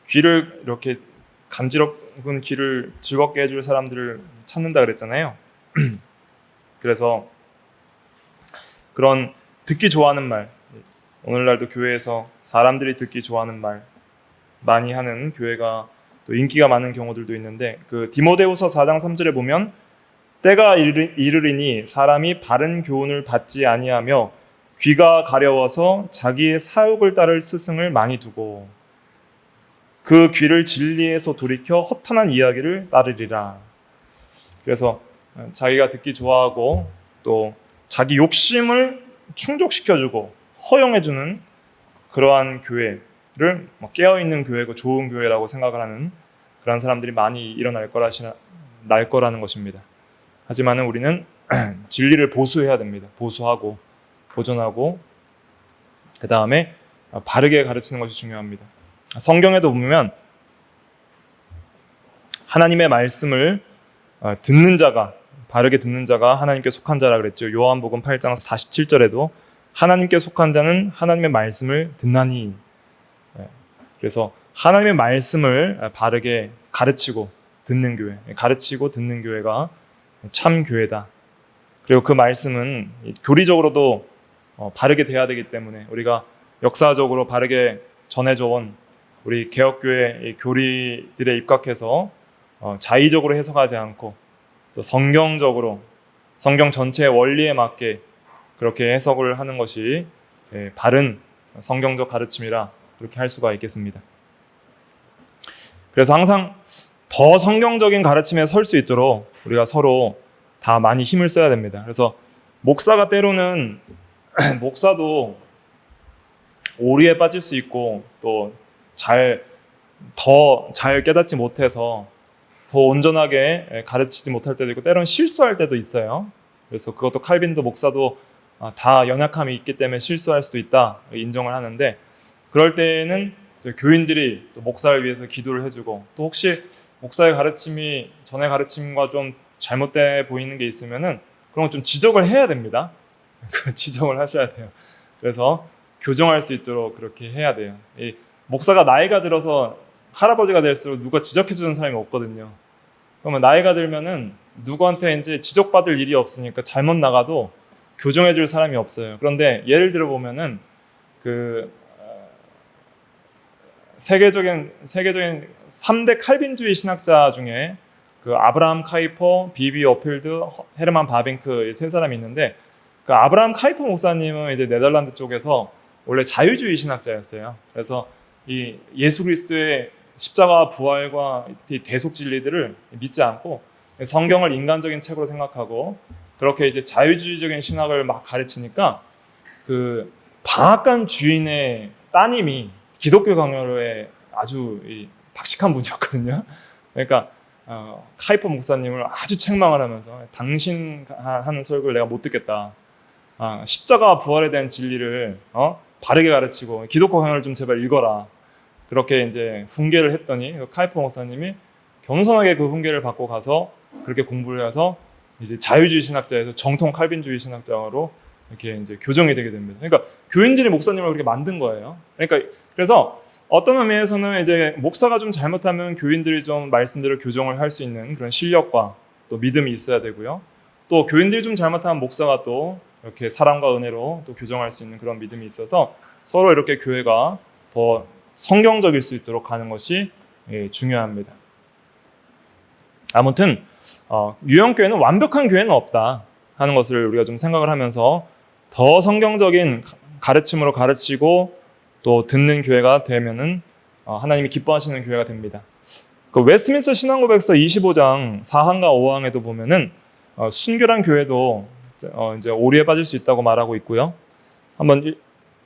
귀를 이렇게 간지럽은 귀를 즐겁게 해줄 사람들을 찾는다 그랬잖아요. 그래서 그런 듣기 좋아하는 말, 오늘날도 교회에서 사람들이 듣기 좋아하는 말 많이 하는 교회가 또 인기가 많은 경우들도 있는데, 그 디모데후서 4장 3절에 보면 때가 이르리니 사람이 바른 교훈을 받지 아니하며 귀가 가려워서 자기의 사욕을 따를 스승을 많이 두고 그 귀를 진리에서 돌이켜 허탄한 이야기를 따르리라. 그래서 자기가 듣기 좋아하고 또 자기 욕심을 충족시켜주고 허용해주는 그러한 교회를 깨어있는 교회고 좋은 교회라고 생각을 하는 그런 사람들이 많이 일어날 거라는 것입니다. 하지만 우리는 진리를 보수해야 됩니다. 보수하고 보존하고 그 다음에 바르게 가르치는 것이 중요합니다. 성경에도 보면 하나님의 말씀을 듣는 자가, 바르게 듣는 자가 하나님께 속한 자라 그랬죠. 요한복음 8장 47절에도 하나님께 속한 자는 하나님의 말씀을 듣나니. 그래서 하나님의 말씀을 바르게 가르치고 듣는 교회, 가르치고 듣는 교회가 참 교회다. 그리고 그 말씀은 교리적으로도 바르게 돼야 되기 때문에, 우리가 역사적으로 바르게 전해져온 우리 개혁교회 교리들에 입각해서 자의적으로 해석하지 않고 또 성경적으로 성경 전체의 원리에 맞게 그렇게 해석을 하는 것이 바른 성경적 가르침이라 그렇게 할 수가 있겠습니다. 그래서 항상 더 성경적인 가르침에 설 수 있도록 우리가 서로 다 많이 힘을 써야 됩니다. 그래서 목사가 때로는 목사도 오류에 빠질 수 있고 또 더 잘 깨닫지 못해서 더 온전하게 가르치지 못할 때도 있고 때로는 실수할 때도 있어요. 그래서 그것도 칼빈도 목사도 다 연약함이 있기 때문에 실수할 수도 있다 인정을 하는데, 그럴 때는 또 교인들이 또 목사를 위해서 기도를 해주고, 또 혹시 목사의 가르침이 전의 가르침과 좀 잘못돼 보이는 게 있으면은 그런 거 좀 지적을 해야 됩니다. 그 지적을 하셔야 돼요. 그래서 교정할 수 있도록 그렇게 해야 돼요. 이 목사가 나이가 들어서 할아버지가 될수록 누가 지적해주는 사람이 없거든요. 그러면 나이가 들면은 누구한테 이제 지적받을 일이 없으니까 잘못 나가도 교정해줄 사람이 없어요. 그런데 예를 들어 보면은 그 세계적인 3대 칼빈주의 신학자 중에 그 아브라함 카이퍼, 비비 어필드, 헤르만 바빙크 세 사람이 있는데, 그 아브라함 카이퍼 목사님은 이제 네덜란드 쪽에서 원래 자유주의 신학자였어요. 그래서 이 예수 그리스도의 십자가 부활과 대속 진리들을 믿지 않고 성경을 인간적인 책으로 생각하고 그렇게 이제 자유주의적인 신학을 막 가르치니까 그 방앗간 주인의 따님이 기독교 강요에 아주 박식한 분이었거든요. 그러니까 카이퍼 목사님을 아주 책망을 하면서 당신 하는 설교를 내가 못 듣겠다. 십자가 부활에 대한 진리를 바르게 가르치고 기독교 강요를 좀 제발 읽어라. 그렇게 이제 훈계를 했더니 카이퍼 목사님이 겸손하게 그 훈계를 받고 가서 그렇게 공부를 해서 이제 자유주의 신학자에서 정통 칼빈주의 신학자로 이렇게 이제 교정이 되게 됩니다. 그러니까 교인들이 목사님을 그렇게 만든 거예요. 그러니까 그래서 어떤 의미에서는 이제 목사가 좀 잘못하면 교인들이 좀 말씀대로 교정을 할 수 있는 그런 실력과 또 믿음이 있어야 되고요. 또 교인들이 좀 잘못하면 목사가 또 이렇게 사랑과 은혜로 또 교정할 수 있는 그런 믿음이 있어서 서로 이렇게 교회가 더 성경적일 수 있도록 하는 것이 중요합니다. 아무튼 유형교회는 완벽한 교회는 없다 하는 것을 우리가 좀 생각을 하면서 더 성경적인 가르침으로 가르치고 또 듣는 교회가 되면은 하나님이 기뻐하시는 교회가 됩니다. 그 웨스트민스터 신앙고백서 25장 4항과 5항에도 보면은 순결한 교회도 이제 오류에 빠질 수 있다고 말하고 있고요. 한번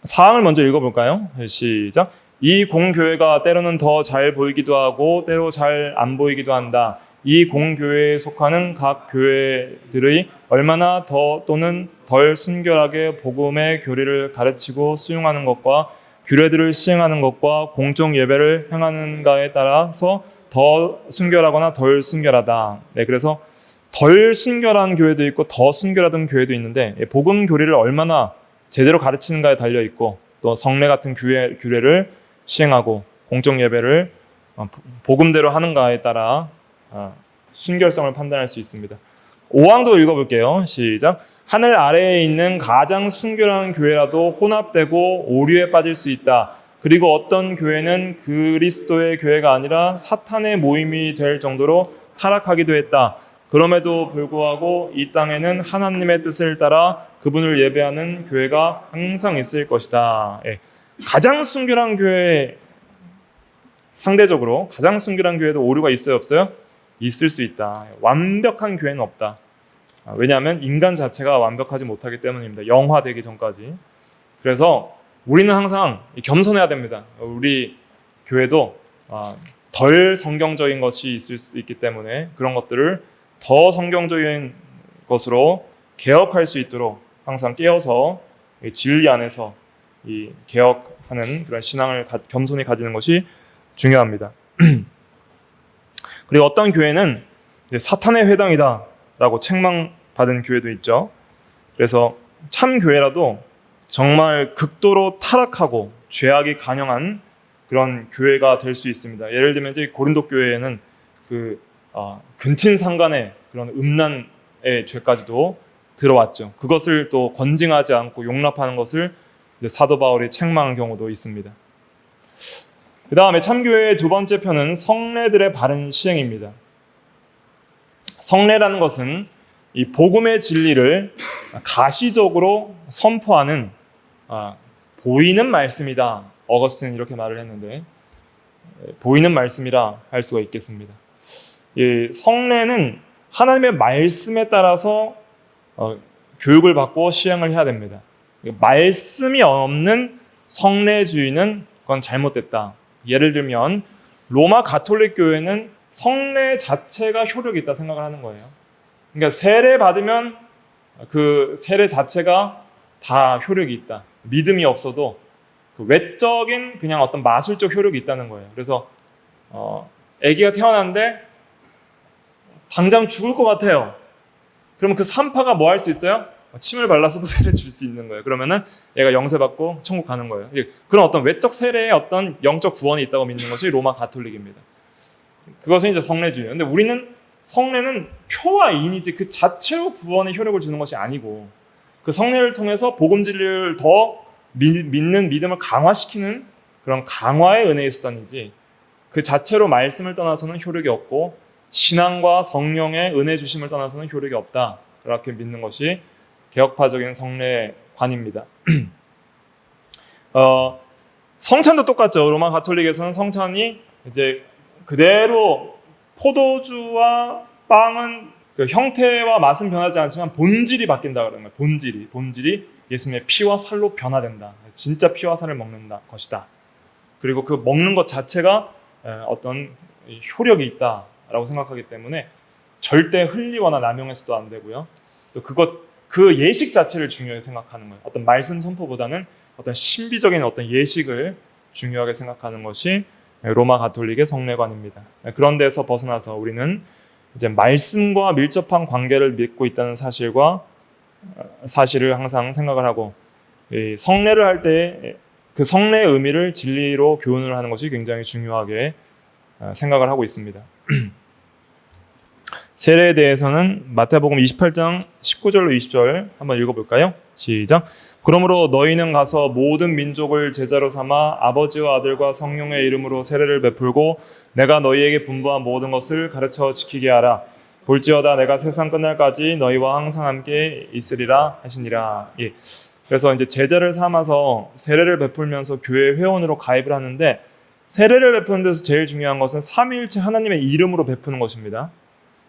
4항을 먼저 읽어볼까요? 시작. 이 공교회가 때로는 더 잘 보이기도 하고 때로 잘 안 보이기도 한다. 이 공교회에 속하는 각 교회들의 얼마나 더 또는 덜 순결하게 복음의 교리를 가르치고 수용하는 것과 규례들을 시행하는 것과 공적 예배를 행하는가에 따라서 더 순결하거나 덜 순결하다. 네, 그래서 덜 순결한 교회도 있고 더 순결하던 교회도 있는데 복음 교리를 얼마나 제대로 가르치는가에 달려 있고 또 성례 같은 규례를 시행하고 공적 예배를 복음대로 하는가에 따라 순결성을 판단할 수 있습니다. 5항도 읽어볼게요. 시작. 하늘 아래에 있는 가장 순결한 교회라도 혼합되고 오류에 빠질 수 있다. 그리고 어떤 교회는 그리스도의 교회가 아니라 사탄의 모임이 될 정도로 타락하기도 했다. 그럼에도 불구하고 이 땅에는 하나님의 뜻을 따라 그분을 예배하는 교회가 항상 있을 것이다. 예. 가장 순결한 교회, 상대적으로 가장 순결한 교회도 오류가 있어요, 없어요? 있을 수 있다. 완벽한 교회는 없다. 왜냐하면 인간 자체가 완벽하지 못하기 때문입니다. 영화되기 전까지. 그래서 우리는 항상 겸손해야 됩니다. 우리 교회도 덜 성경적인 것이 있을 수 있기 때문에 그런 것들을 더 성경적인 것으로 개혁할 수 있도록 항상 깨어서 진리 안에서 이 개혁하는 그런 신앙을 겸손히 가지는 것이 중요합니다. 그리고 어떤 교회는 사탄의 회당이다라고 책망받은 교회도 있죠. 그래서 참 교회라도 정말 극도로 타락하고 죄악이 강영한 그런 교회가 될 수 있습니다. 예를 들면 이제 고린도 교회에는 근친상간의 그런 음란의 죄까지도 들어왔죠. 그것을 또 건징하지 않고 용납하는 것을 사도 바울이 책망한 경우도 있습니다. 그 다음에 참교회의 두 번째 편은 성례들의 바른 시행입니다. 성례라는 것은 이 복음의 진리를 가시적으로 선포하는 보이는 말씀이다. 어거스틴은 이렇게 말을 했는데 보이는 말씀이라 할 수가 있겠습니다. 이 성례는 하나님의 말씀에 따라서 교육을 받고 시행을 해야 됩니다. 말씀이 없는 성례주의는 그건 잘못됐다. 예를 들면 로마 가톨릭 교회는 성례 자체가 효력이 있다 생각을 하는 거예요. 그러니까 세례 받으면 그 세례 자체가 다 효력이 있다. 믿음이 없어도 그 외적인 그냥 어떤 마술적 효력이 있다는 거예요. 그래서 아기가 태어났는데 당장 죽을 것 같아요. 그러면 그 산파가 뭐 할 수 있어요? 침을 발라서도 세례 줄 수 있는 거예요. 그러면은 얘가 영세받고 천국 가는 거예요. 그런 어떤 외적 세례의 어떤 영적 구원이 있다고 믿는 것이 로마 가톨릭입니다. 그것은 이제 성례주의예요. 근데 우리는 성례는 표와 인이지 그 자체로 구원의 효력을 주는 것이 아니고 그 성례를 통해서 복음 진리를 더 믿는 믿음을 강화시키는 그런 강화의 은혜의 수단이지 그 자체로 말씀을 떠나서는 효력이 없고 신앙과 성령의 은혜 주심을 떠나서는 효력이 없다. 그렇게 믿는 것이 개혁파적인 성례관입니다. 성찬도 똑같죠. 로마 가톨릭에서는 성찬이 이제 그대로 포도주와 빵은 그 형태와 맛은 변하지 않지만 본질이 바뀐다 그러는 거예요. 본질이 예수님의 피와 살로 변화된다. 진짜 피와 살을 먹는 것이다. 그리고 그 먹는 것 자체가 어떤 효력이 있다라고 생각하기 때문에 절대 흘리거나 남용해서도 안 되고요. 또 그 예식 자체를 중요하게 생각하는 거예요. 어떤 말씀 선포보다는 어떤 신비적인 어떤 예식을 중요하게 생각하는 것이 로마 가톨릭의 성례관입니다. 그런 데서 벗어나서 우리는 이제 말씀과 밀접한 관계를 믿고 있다는 사실을 항상 생각을 하고 성례를 할 때 그 성례의 의미를 진리로 교훈을 하는 것이 굉장히 중요하게 생각을 하고 있습니다. 세례에 대해서는 마태복음 28장 19절로 20절 한번 읽어볼까요? 시작. 그러므로 너희는 가서 모든 민족을 제자로 삼아 아버지와 아들과 성령의 이름으로 세례를 베풀고 내가 너희에게 분부한 모든 것을 가르쳐 지키게 하라. 볼지어다 내가 세상 끝날까지 너희와 항상 함께 있으리라 하시니라. 예. 그래서 이제 제자를 삼아서 세례를 베풀면서 교회 회원으로 가입을 하는데 세례를 베푸는 데서 제일 중요한 것은 삼위일체 하나님의 이름으로 베푸는 것입니다.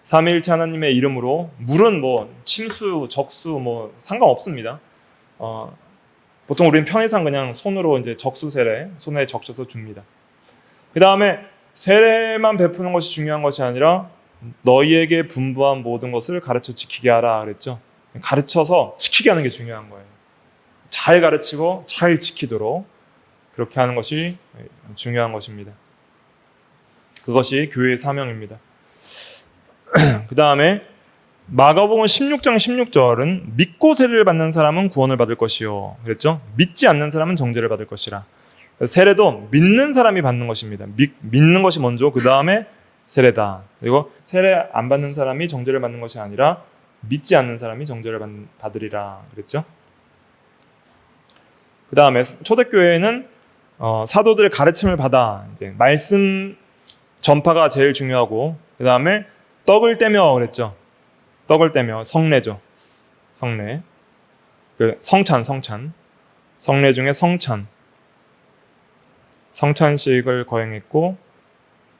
삼위일체 하나님의 이름으로 물은 뭐 침수, 적수 뭐 상관없습니다. 보통 우리는 편의상 그냥 손으로 이제 적수 세례, 손에 적셔서 줍니다. 그 다음에 세례만 베푸는 것이 중요한 것이 아니라 너희에게 분부한 모든 것을 가르쳐 지키게 하라 그랬죠. 가르쳐서 지키게 하는 게 중요한 거예요. 잘 가르치고 잘 지키도록 그렇게 하는 것이 중요한 것입니다. 그것이 교회의 사명입니다. 그 다음에 마가복음 16장 16절은 믿고 세례를 받는 사람은 구원을 받을 것이요. 그랬죠? 믿지 않는 사람은 정죄를 받을 것이라. 세례도 믿는 사람이 받는 것입니다. 믿는 것이 먼저 그 다음에 세례다. 그리고 세례 안 받는 사람이 정죄를 받는 것이 아니라 믿지 않는 사람이 정죄를 받으리라. 그랬죠? 그 다음에 초대교회는 사도들의 가르침을 받아 이제 말씀 전파가 제일 중요하고 그 다음에 떡을 떼며 그랬죠. 떡을 떼며 성례죠. 성례. 그 성찬. 성례 중에 성찬식을 거행했고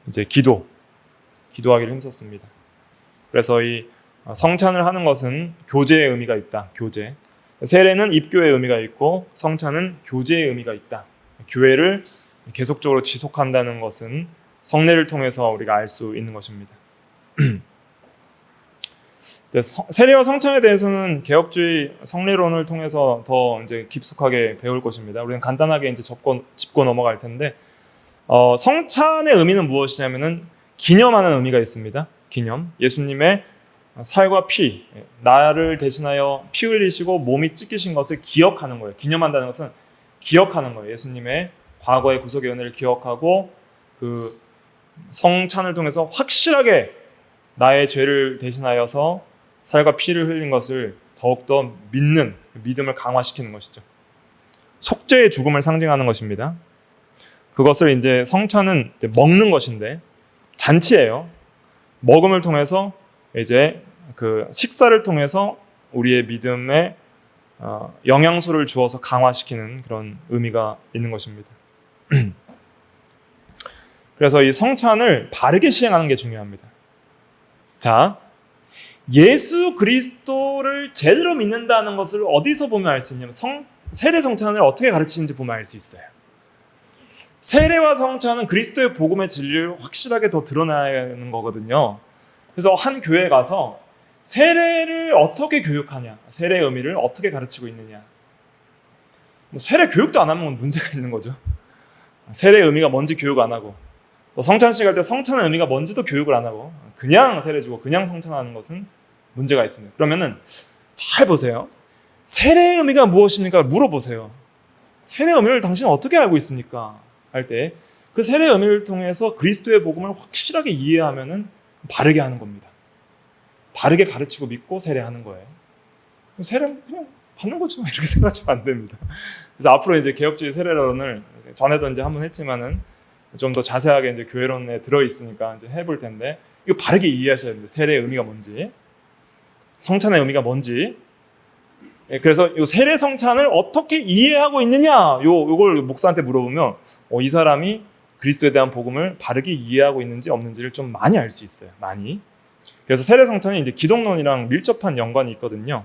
이제 기도하기를 힘썼습니다. 그래서 이 성찬을 하는 것은 교제의 의미가 있다. 교제. 세례는 입교의 의미가 있고 성찬은 교제의 의미가 있다. 교회를 계속적으로 지속한다는 것은 성례를 통해서 우리가 알 수 있는 것입니다. 세례와 성찬에 대해서는 개혁주의 성례론을 통해서 더 이제 깊숙하게 배울 것입니다. 우리는 간단하게 이제 짚고 넘어갈 텐데, 성찬의 의미는 무엇이냐면은 기념하는 의미가 있습니다. 기념. 예수님의 살과 피, 나를 대신하여 피 흘리시고 몸이 찢기신 것을 기억하는 거예요. 기념한다는 것은 기억하는 거예요. 예수님의 과거의 구속의 은혜를 기억하고 그 성찬을 통해서 확실하게 나의 죄를 대신하여서 살과 피를 흘린 것을 더욱더 믿는 믿음을 강화시키는 것이죠. 속죄의 죽음을 상징하는 것입니다. 그것을 이제 성찬은 먹는 것인데 잔치예요. 먹음을 통해서 이제 그 식사를 통해서 우리의 믿음에 영양소를 주어서 강화시키는 그런 의미가 있는 것입니다. 그래서 이 성찬을 바르게 시행하는 게 중요합니다. 자, 예수 그리스도를 제대로 믿는다는 것을 어디서 보면 알 수 있냐면 세례 성찬을 어떻게 가르치는지 보면 알 수 있어요. 세례와 성찬은 그리스도의 복음의 진리를 확실하게 더 드러내는 거거든요. 그래서 한 교회에 가서 세례를 어떻게 교육하냐, 세례의 의미를 어떻게 가르치고 있느냐. 뭐 세례 교육도 안 하면 문제가 있는 거죠. 세례의 의미가 뭔지 교육 안 하고, 또 성찬식 할 때 성찬의 의미가 뭔지도 교육을 안 하고 그냥 세례 주고 그냥 성찬하는 것은 문제가 있습니다. 그러면은 잘 보세요. 세례의 의미가 무엇입니까? 물어보세요. 세례의 의미를 당신은 어떻게 알고 있습니까? 할 때 그 세례의 의미를 통해서 그리스도의 복음을 확실하게 이해하면은 바르게 하는 겁니다. 바르게 가르치고 믿고 세례하는 거예요. 세례는 그냥 받는 거죠. 이렇게 생각하시면 안 됩니다. 그래서 앞으로 이제 개혁주의 세례론을 전에도 이제 한번 했지만은 좀 더 자세하게 이제 교회론에 들어 있으니까 이제 해볼 텐데, 이거 바르게 이해하셔야 됩니다. 세례의 의미가 뭔지, 성찬의 의미가 뭔지. 그래서 이 세례 성찬을 어떻게 이해하고 있느냐, 요걸 목사한테 물어보면 이 사람이 그리스도에 대한 복음을 바르게 이해하고 있는지 없는지를 좀 많이 알 수 있어요. 많이. 그래서 세례 성찬이 이제 기독론이랑 밀접한 연관이 있거든요.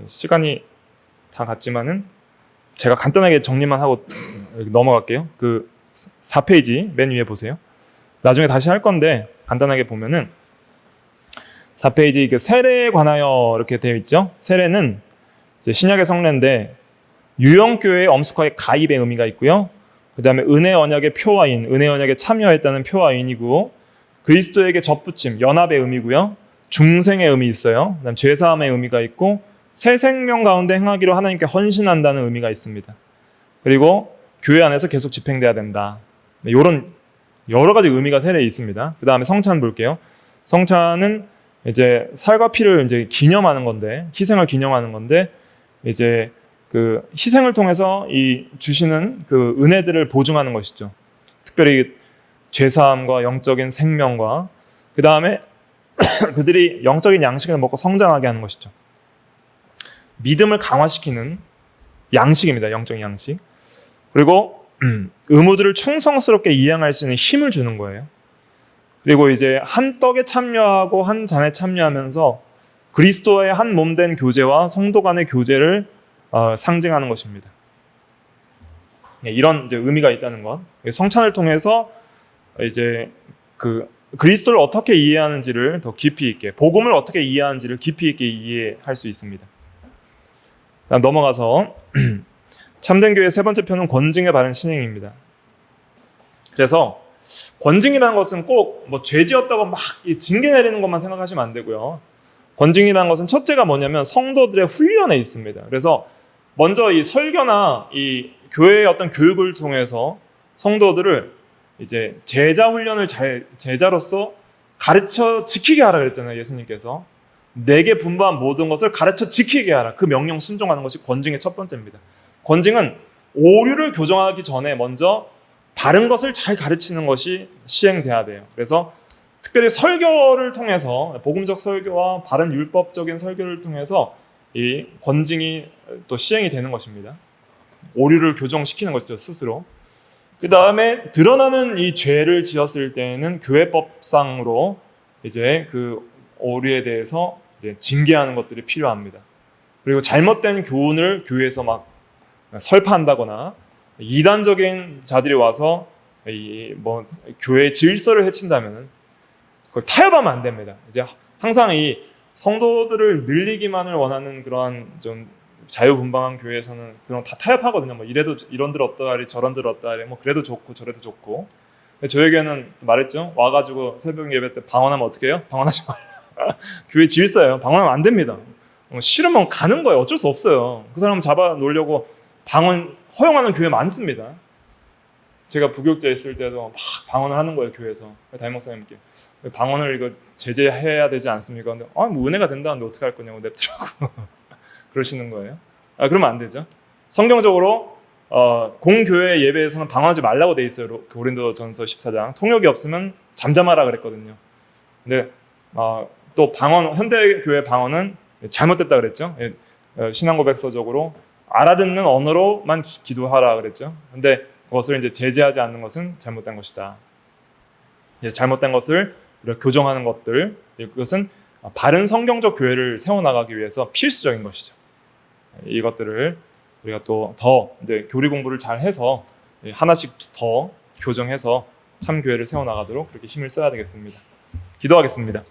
시간이 다 갔지만은 제가 간단하게 정리만 하고 넘어갈게요. 그 4페이지 맨 위에 보세요. 나중에 다시 할 건데 간단하게 보면은 4페이지 그 세례에 관하여 이렇게 되어 있죠. 세례는 이제 신약의 성례인데 유형교회에 엄숙하게 가입의 의미가 있고요. 그 다음에 은혜 언약의 표화인, 은혜 언약에 참여했다는 표화인이고, 그리스도에게 접붙임, 연합의 의미고요. 중생의 의미 있어요. 그다음 죄사함의 의미가 있고, 새 생명 가운데 행하기로 하나님께 헌신한다는 의미가 있습니다. 그리고 교회 안에서 계속 집행돼야 된다. 이런 여러 가지 의미가 세례에 있습니다. 그 다음에 성찬 볼게요. 성찬은 이제 살과 피를 이제 기념하는 건데, 희생을 기념하는 건데, 이제 그 희생을 통해서 이 주시는 그 은혜들을 보증하는 것이죠. 특별히 죄사함과 영적인 생명과, 그 다음에 그들이 영적인 양식을 먹고 성장하게 하는 것이죠. 믿음을 강화시키는 양식입니다. 영적인 양식. 그리고 의무들을 충성스럽게 이행할 수 있는 힘을 주는 거예요. 그리고 이제 한 떡에 참여하고 한 잔에 참여하면서 그리스도의 한 몸 된 교제와 성도 간의 교제를 상징하는 것입니다. 이런 이제 의미가 있다는 것. 성찬을 통해서 이제 그 그리스도를 어떻게 이해하는지를 더 깊이 있게, 복음을 어떻게 이해하는지를 깊이 있게 이해할 수 있습니다. 넘어가서 참된 교회의 세 번째 표는 권징에 바른 신행입니다. 그래서 권징이라는 것은 꼭 뭐 죄지었다고 막 징계 내리는 것만 생각하시면 안 되고요. 권징이라는 것은 첫째가 뭐냐면 성도들의 훈련에 있습니다. 그래서 먼저 이 설교나 이 교회의 어떤 교육을 통해서 성도들을 이제 제자 훈련을 제자로서 가르쳐 지키게 하라 그랬잖아요. 예수님께서 내게 분부한 모든 것을 가르쳐 지키게 하라. 그 명령 순종하는 것이 권징의 첫 번째입니다. 권징은 오류를 교정하기 전에 먼저 바른 것을 잘 가르치는 것이 시행돼야 돼요. 그래서 특별히 설교를 통해서, 복음적 설교와 바른 율법적인 설교를 통해서 이 권징이 또 시행이 되는 것입니다. 오류를 교정시키는 것이죠, 스스로. 그 다음에 드러나는 이 죄를 지었을 때는 교회법상으로 이제 그 오류에 대해서 이제 징계하는 것들이 필요합니다. 그리고 잘못된 교훈을 교회에서 막 설파한다거나 이단적인 자들이 와서 뭐 교회의 질서를 해친다면은 그걸 타협하면 안 됩니다. 이제 항상 이 성도들을 늘리기만을 원하는 그러한 좀 자유분방한 교회에서는 그런 다 타협하거든요. 뭐 이래도 이런들 없다리 저런들 없다리 뭐 그래도 좋고 저래도 좋고. 저에게는 말했죠. 와가지고 새벽 예배 때 방언하면 어떻게 해요? 방언하지 말라. 교회 질서예요. 방언하면 안 됩니다. 싫으면 가는 거예요. 어쩔 수 없어요. 그 사람 잡아 놓으려고 방언 허용하는 교회 많습니다. 제가 부교육자 있을 때도 막 방언을 하는 거예요, 교회에서. 담임 목사님께 방언을 이거 제재해야 되지 않습니까? 근데 뭐 은혜가 된다는데 어떻게 할 거냐고 냅두라고 그러시는 거예요. 그러면 안 되죠. 성경적으로 공교회 예배에서는 방언하지 말라고 돼 있어요. 고린도전서 14장. 통역이 없으면 잠잠하라 그랬거든요. 근데 또 방언, 현대교회 방언은 잘못됐다 그랬죠. 신앙고백서적으로 알아듣는 언어로만 기도하라 그랬죠. 근데 그것을 이제 제재하지 않는 것은 잘못된 것이다. 잘못된 것을 교정하는 것들, 그것은 바른 성경적 교회를 세워나가기 위해서 필수적인 것이죠. 이것들을 우리가 또 더 교리 공부를 잘 해서 하나씩 더 교정해서 참 교회를 세워나가도록 그렇게 힘을 써야 되겠습니다. 기도하겠습니다.